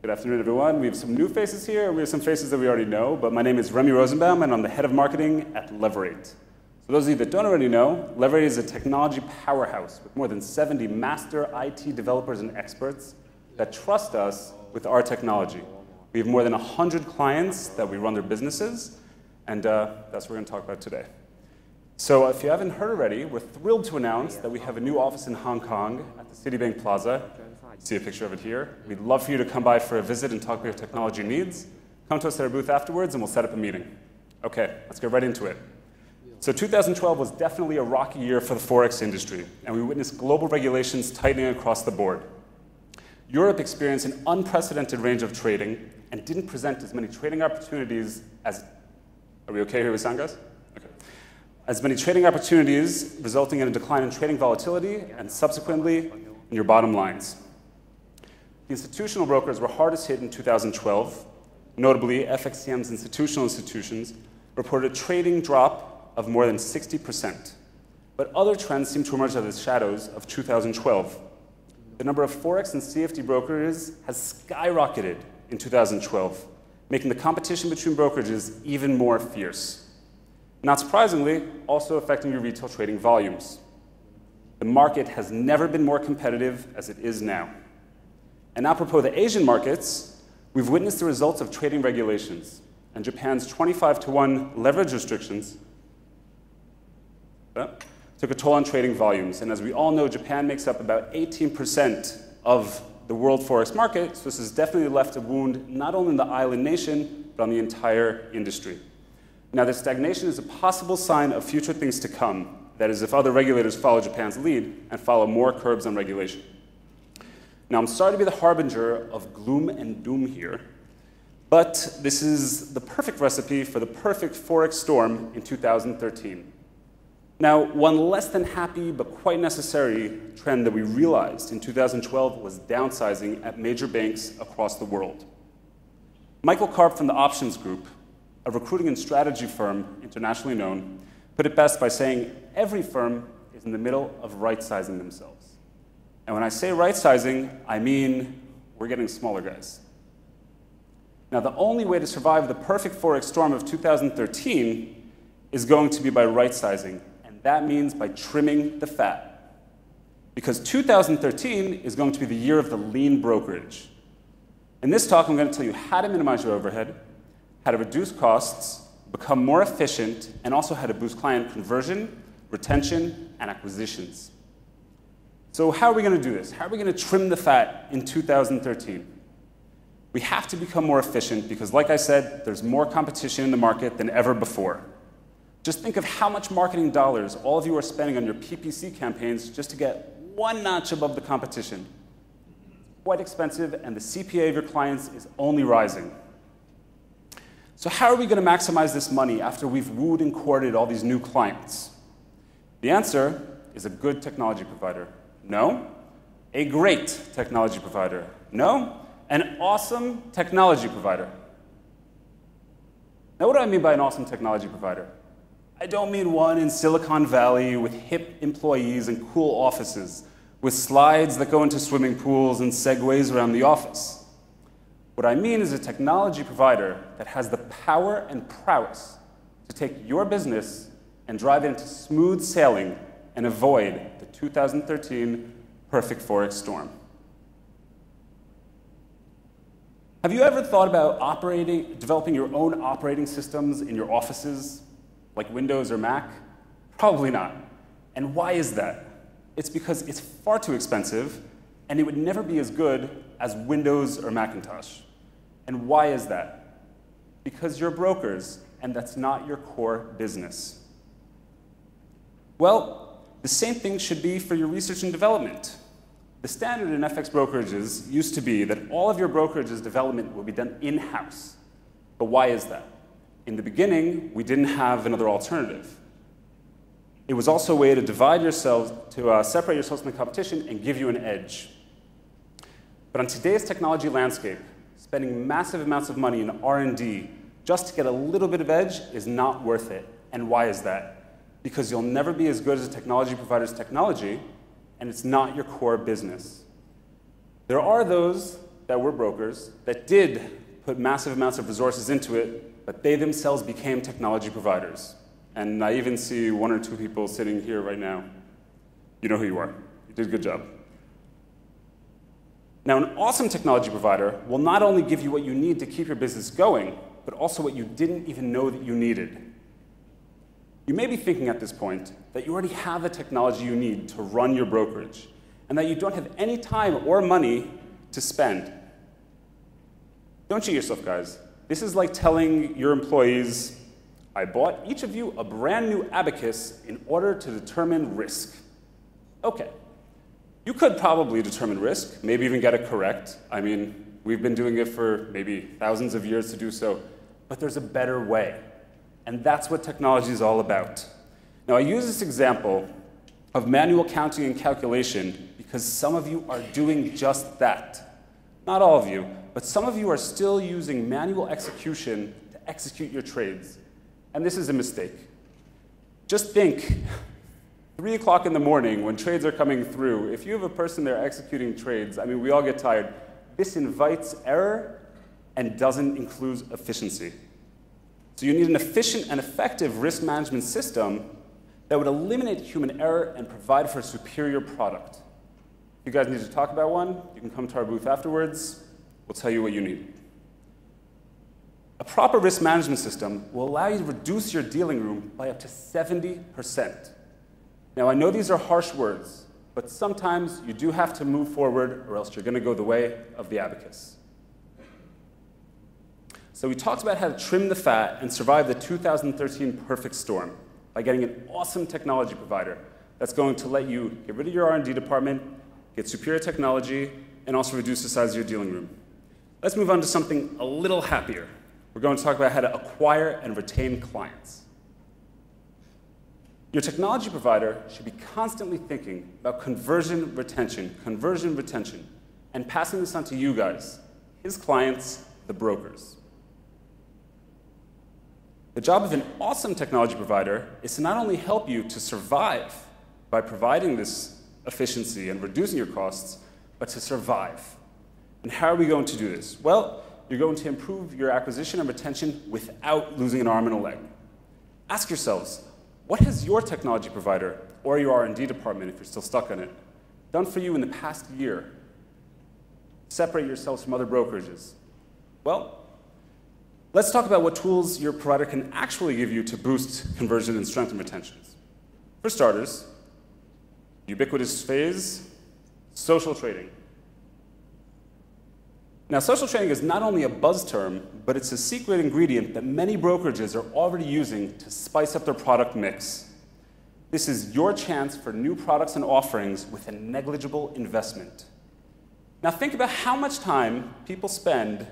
Good afternoon, everyone. We have some new faces here. We have some faces that we already know, but my name is Remy Rosenbaum, and I'm the head of marketing at Leverate. For those of you that don't already know, Leverate is a technology powerhouse with more than 70 master IT developers and experts that trust us with our technology. We have more than 100 clients that we run their businesses, and that's what we're going to talk about today. So if you haven't heard already, we're thrilled to announce that we have a new office in Hong Kong at the Citibank Plaza. You see a picture of it here. We'd love for you to come by for a visit and talk about your technology needs. Come to us at our booth afterwards, and we'll set up a meeting. OK, let's get right into it. So 2012 was definitely a rocky year for the Forex industry, and we witnessed global regulations tightening across the board. Europe experienced an unprecedented range of trading and didn't present as many trading opportunities as... Are we OK here with sound, guys? OK. As many trading opportunities, resulting in a decline in trading volatility and subsequently in your bottom lines. The institutional brokers were hardest hit in 2012. Notably, FXCM's institutional institutions reported a trading drop of more than 60%. But other trends seem to emerge out of the shadows of 2012. The number of Forex and CFD brokerages has skyrocketed in 2012, making the competition between brokerages even more fierce. Not surprisingly, also affecting your retail trading volumes. The market has never been more competitive as it is now. And apropos the Asian markets, we've witnessed the results of trading regulations and Japan's 25-to-1 leverage restrictions took a toll on trading volumes. And as we all know, Japan makes up about 18% of the world Forex market, so this has definitely left a wound not only in the island nation, but on the entire industry. Now, this stagnation is a possible sign of future things to come. That is, if other regulators follow Japan's lead and follow more curbs on regulation. Now, I'm sorry to be the harbinger of gloom and doom here, but this is the perfect recipe for the perfect Forex storm in 2013. Now, one less than happy but quite necessary trend that we realized in 2012 was downsizing at major banks across the world. Michael Karp from the Options Group, a recruiting and strategy firm internationally known, put it best by saying every firm is in the middle of right-sizing themselves. And when I say right-sizing, I mean we're getting smaller, guys. Now, the only way to survive the perfect Forex storm of 2013 is going to be by right-sizing, and that means by trimming the fat. Because 2013 is going to be the year of the lean brokerage. In this talk, I'm going to tell you how to minimize your overhead, how to reduce costs, become more efficient, and also how to boost client conversion, retention, and acquisitions. So how are we going to do this? How are we going to trim the fat in 2013? We have to become more efficient because, like I said, there's more competition in the market than ever before. Just think of how much marketing dollars all of you are spending on your PPC campaigns just to get one notch above the competition. It's quite expensive, and the CPA of your clients is only rising. So how are we going to maximize this money after we've wooed and courted all these new clients? The answer is a good technology provider. No. A great technology provider. No. An awesome technology provider. Now, what do I mean by an awesome technology provider? I don't mean one in Silicon Valley with hip employees and cool offices, with slides that go into swimming pools and segways around the office. What I mean is a technology provider that has the power and prowess to take your business and drive it into smooth sailing and avoid the 2013 perfect Forex storm. Have you ever thought about developing your own operating systems in your offices, like Windows or Mac? Probably not. And why is that? It's because it's far too expensive, and it would never be as good as Windows or Macintosh. And why is that? Because you're brokers, and that's not your core business. Well, the same thing should be for your research and development. The standard in FX brokerages used to be that all of your brokerage's development will be done in-house. But why is that? In the beginning, we didn't have another alternative. It was also a way to divide yourselves, to separate yourselves from the competition and give you an edge. But on today's technology landscape, spending massive amounts of money in R&D just to get a little bit of edge is not worth it. And why is that? Because you'll never be as good as a technology provider's technology, and it's not your core business. There are those that were brokers that did put massive amounts of resources into it, but they themselves became technology providers. And I even see one or two people sitting here right now. You know who you are. You did a good job. Now, an awesome technology provider will not only give you what you need to keep your business going, but also what you didn't even know that you needed. You may be thinking at this point that you already have the technology you need to run your brokerage, and that you don't have any time or money to spend. Don't cheat yourself, guys. This is like telling your employees, I bought each of you a brand new abacus in order to determine risk. Okay. You could probably determine risk, maybe even get it correct. I mean, we've been doing it for maybe thousands of years to do so, but there's a better way. And that's what technology is all about. Now, I use this example of manual counting and calculation because some of you are doing just that. Not all of you, but some of you are still using manual execution to execute your trades. And this is a mistake. Just think, 3 o'clock in the morning when trades are coming through, if you have a person there executing trades, I mean, we all get tired. This invites error and doesn't include efficiency. So you need an efficient and effective risk management system that would eliminate human error and provide for a superior product. If you guys need to talk about one, you can come to our booth afterwards. We'll tell you what you need. A proper risk management system will allow you to reduce your dealing room by up to 70%. Now, I know these are harsh words, but sometimes you do have to move forward or else you're going to go the way of the abacus. So we talked about how to trim the fat and survive the 2013 perfect storm by getting an awesome technology provider that's going to let you get rid of your R&D department, get superior technology, and also reduce the size of your dealing room. Let's move on to something a little happier. We're going to talk about how to acquire and retain clients. Your technology provider should be constantly thinking about conversion retention, and passing this on to you guys, his clients, the brokers. The job of an awesome technology provider is to not only help you to survive by providing this efficiency and reducing your costs, but to survive. And how are we going to do this? Well, you're going to improve your acquisition and retention without losing an arm and a leg. Ask yourselves, what has your technology provider or your R&D department, if you're still stuck on it, done for you in the past year? Separate yourselves from other brokerages. Well, let's talk about what tools your provider can actually give you to boost conversion and strengthen retentions. For starters, ubiquitous phase, social trading. Now, social trading is not only a buzz term, but it's a secret ingredient that many brokerages are already using to spice up their product mix. This is your chance for new products and offerings with a negligible investment. Now, think about how much time people spend,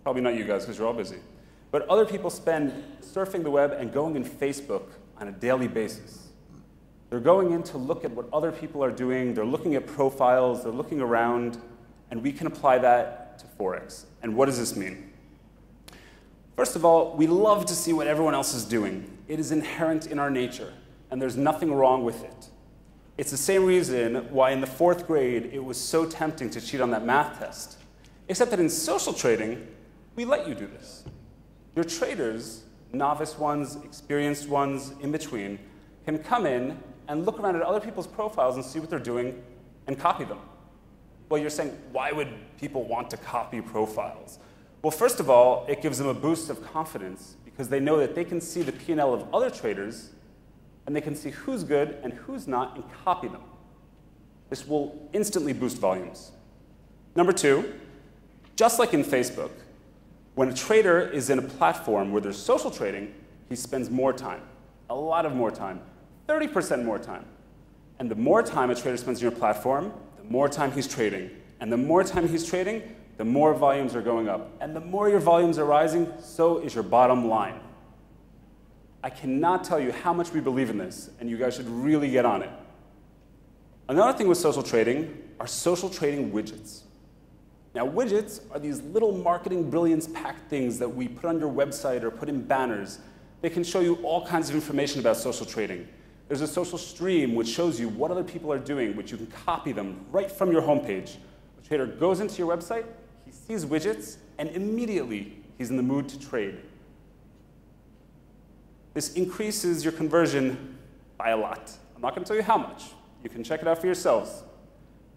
probably not you guys because you're all busy, but other people spend surfing the web and going in Facebook on a daily basis. They're going in to look at what other people are doing, they're looking at profiles, they're looking around, and we can apply that to Forex. And what does this mean? First of all, we love to see what everyone else is doing. It is inherent in our nature, and there's nothing wrong with it. It's the same reason why in the 4th grade it was so tempting to cheat on that math test. Except that in social trading, we let you do this. Your traders, novice ones, experienced ones, in between, can come in and look around at other people's profiles and see what they're doing and copy them. Well, you're saying, why would people want to copy profiles? Well, first of all, it gives them a boost of confidence because they know that they can see the P&L of other traders and they can see who's good and who's not and copy them. This will instantly boost volumes. Number 2, just like in Facebook, when a trader is in a platform where there's social trading, he spends more time, a lot of more time, 30% more time. And the more time a trader spends on your platform, the more time he's trading. And the more time he's trading, the more volumes are going up. And the more your volumes are rising, so is your bottom line. I cannot tell you how much we believe in this, and you guys should really get on it. Another thing with social trading are social trading widgets. Now, widgets are these little marketing brilliance-packed things that we put on your website or put in banners. They can show you all kinds of information about social trading. There's a social stream which shows you what other people are doing, which you can copy them right from your homepage. A trader goes into your website, He sees widgets, and immediately he's in the mood to trade. This increases your conversion by a lot. I'm not going to tell you how much. You can check it out for yourselves.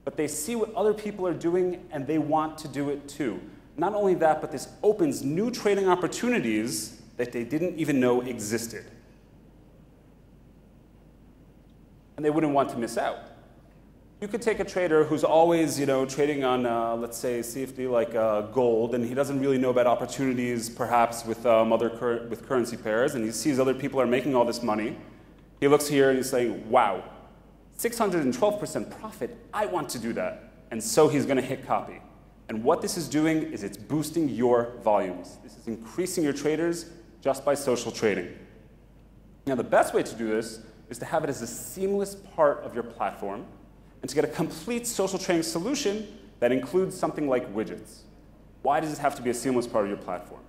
But they see what other people are doing, and they want to do it too. Not only that, but this opens new trading opportunities that they didn't even know existed. And they wouldn't want to miss out. You could take a trader who's always, trading on, let's say, CFD like gold, and he doesn't really know about opportunities, perhaps with with currency pairs, and he sees other people are making all this money. He looks here and he's saying, "Wow, 612% profit. I want to do that." And so he's going to hit copy. And what this is doing is it's boosting your volumes. This is increasing your traders just by social trading. Now, the best way to do this is to have it as a seamless part of your platform, and to get a complete social trading solution that includes something like widgets. Why does it have to be a seamless part of your platform?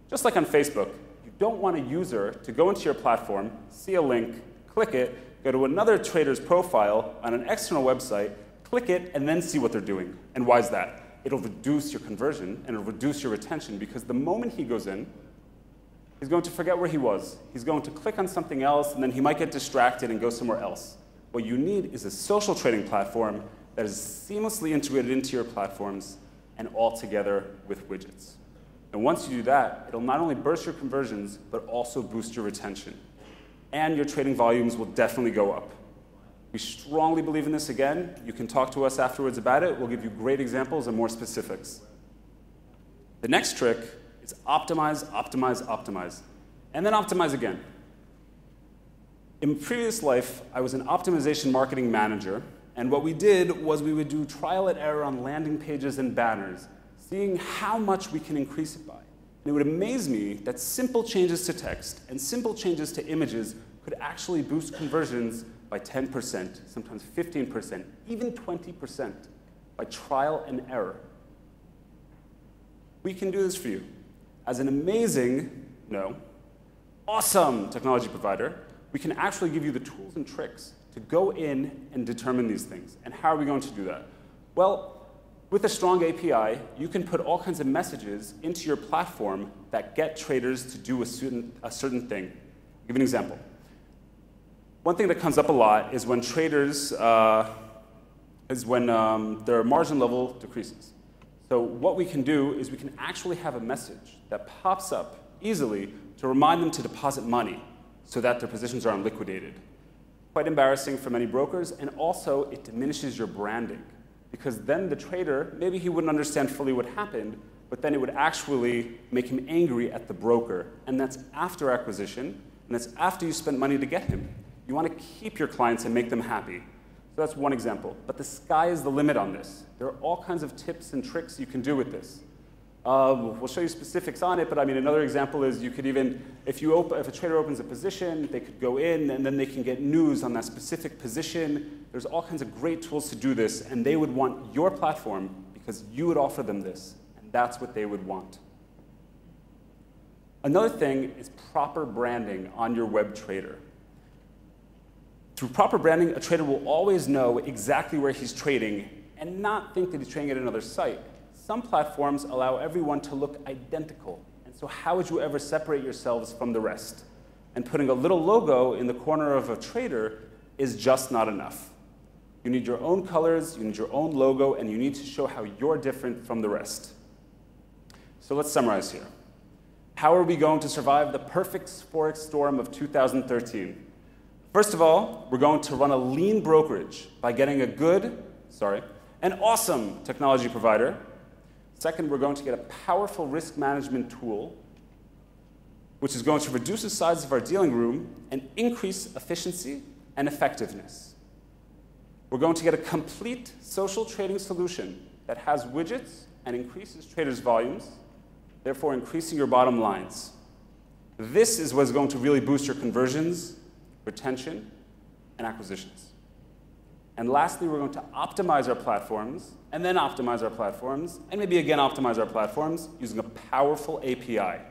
Just like on Facebook, you don't want a user to go into your platform, see a link, click it, go to another trader's profile on an external website, click it, and then see what they're doing. And why is that? It'll reduce your conversion, and it'll reduce your retention, because the moment he goes in, he's going to forget where he was. He's going to click on something else, and then he might get distracted and go somewhere else. What you need is a social trading platform that is seamlessly integrated into your platforms and all together with widgets. And once you do that, it'll not only burst your conversions, but also boost your retention. And your trading volumes will definitely go up. We strongly believe in this. Again, you can talk to us afterwards about it. We'll give you great examples and more specifics. The next trick is optimize, optimize, optimize, and then optimize again. In previous life, I was an optimization marketing manager, and what we did was we would do trial and error on landing pages and banners, seeing how much we can increase it by. And it would amaze me that simple changes to text and simple changes to images could actually boost conversions by 10%, sometimes 15%, even 20% by trial and error. We can do this for you. As an awesome technology provider, we can actually give you the tools and tricks to go in and determine these things. And how are we going to do that? Well, with a strong API, you can put all kinds of messages into your platform that get traders to do a certain thing. I'll give you an example. One thing that comes up a lot is when traders, their margin level decreases. So what we can do is we can actually have a message that pops up easily to remind them to deposit money so that their positions are unliquidated. Quite embarrassing for many brokers, and also it diminishes your branding, because then the trader, maybe he wouldn't understand fully what happened, but then it would actually make him angry at the broker. And that's after acquisition, and that's after you spent money to get him. You want to keep your clients and make them happy. So that's one example. But the sky is the limit on this. There are all kinds of tips and tricks you can do with this. We'll show you specifics on it, but I mean, another example is you could even, if a trader opens a position, they could go in and then they can get news on that specific position. There's all kinds of great tools to do this, and they would want your platform because you would offer them this, and that's what they would want. Another thing is proper branding on your web trader. Through proper branding, a trader will always know exactly where he's trading and not think that he's trading at another site. Some platforms allow everyone to look identical, and so how would you ever separate yourselves from the rest? And putting a little logo in the corner of a trader is just not enough. You need your own colors, you need your own logo, and you need to show how you're different from the rest. So let's summarize here. How are we going to survive the perfect Forex storm of 2013? First of all, we're going to run a lean brokerage by getting an awesome technology provider. Second, we're going to get a powerful risk management tool, which is going to reduce the size of our dealing room and increase efficiency and effectiveness. We're going to get a complete social trading solution that has widgets and increases traders' volumes, therefore increasing your bottom lines. This is what's going to really boost your conversions, retention, and acquisitions. And lastly, we're going to optimize our platforms, and then optimize our platforms, and maybe again optimize our platforms using a powerful API,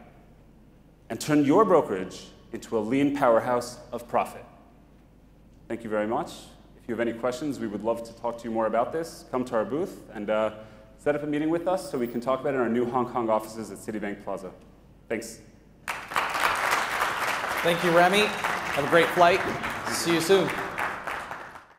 and turn your brokerage into a lean powerhouse of profit. Thank you very much. If you have any questions, we would love to talk to you more about this. Come to our booth, and set up a meeting with us so we can talk about it in our new Hong Kong offices at Citibank Plaza. Thanks. Thank you, Remy. Have a great flight. See you soon.